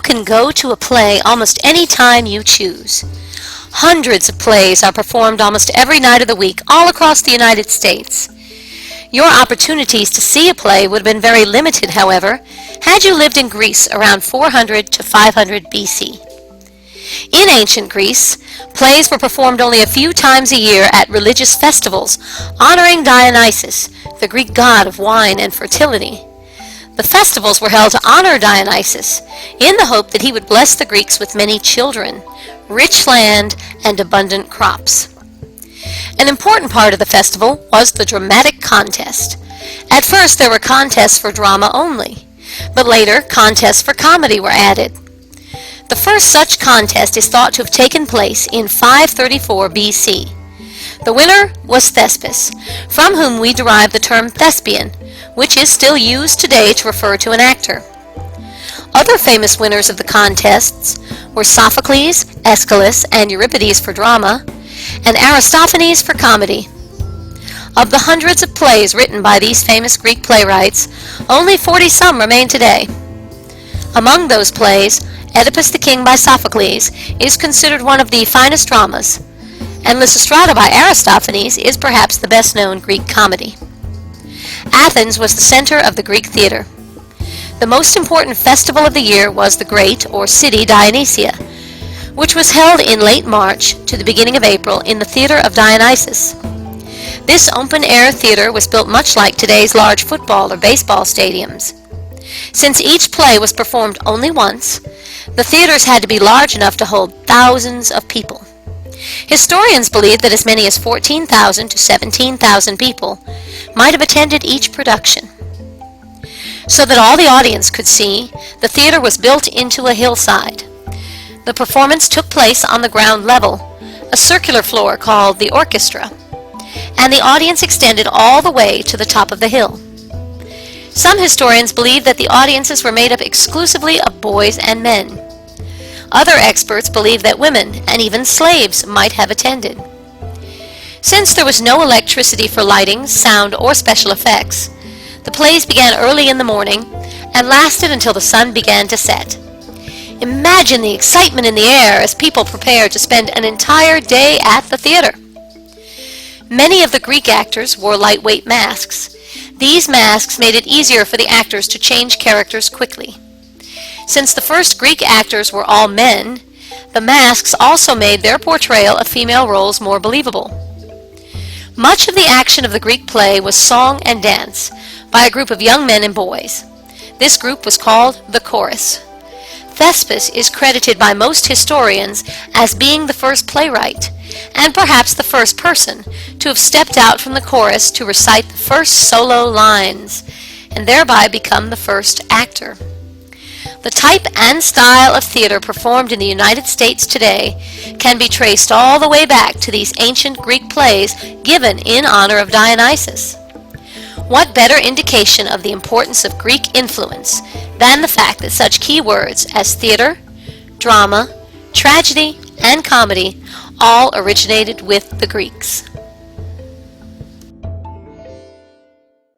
can go to a play almost any time you choose. Hundreds of plays are performed almost every night of the week all across the United States. Your opportunities to see a play would have been very limited, however, had you lived in Greece around 400 to 500 BC. In ancient Greece, plays were performed only a few times a year at religious festivals honoring Dionysus, the Greek god of wine and fertility. The festivals were held to honor Dionysus in the hope that he would bless the Greeks with many children, rich land, and abundant crops. An important part of the festival was the dramatic contest. At first there were contests for drama only, but later contests for comedy were added. The first such contest is thought to have taken place in 534 BC. The winner was Thespis, from whom we derive the term thespian, which is still used today to refer to an actor. Other famous winners of the contests were Sophocles, Aeschylus, and Euripides for drama, and Aristophanes for comedy. Of the hundreds of plays written by these famous Greek playwrights, only 40-some remain today. Among those plays, Oedipus the King by Sophocles is considered one of the finest dramas, and Lysistrata by Aristophanes is perhaps the best-known Greek comedy. Athens was the center of the Greek theater. The most important festival of the year was the great, or city, Dionysia, which was held in late March to the beginning of April in the Theater of Dionysus. This open-air theater was built much like today's large football or baseball stadiums. Since each play was performed only once, the theaters had to be large enough to hold thousands of people. Historians believe that as many as 14,000 to 17,000 people might have attended each production. So that all the audience could see, the theater was built into a hillside. The performance took place on the ground level, a circular floor called the orchestra, and the audience extended all the way to the top of the hill. Some historians believe that the audiences were made up exclusively of boys and men. Other experts believe that women and even slaves might have attended. Since there was no electricity for lighting, sound, or special effects, the plays began early in the morning and lasted until the sun began to set. Imagine the excitement in the air as people prepared to spend an entire day at the theater. Many of the Greek actors wore lightweight masks. These masks made it easier for the actors to change characters quickly. Since the first Greek actors were all men, the masks also made their portrayal of female roles more believable. Much of the action of the Greek play was song and dance by a group of young men and boys. This group was called the chorus. Thespis is credited by most historians as being the first playwright, and perhaps the first person to have stepped out from the chorus to recite the first solo lines, and thereby become the first actor. The type and style of theater performed in the United States today can be traced all the way back to these ancient Greek plays given in honor of Dionysus. What better indication of the importance of Greek influence than the fact that such key words as theater, drama, tragedy, and comedy all originated with the Greeks?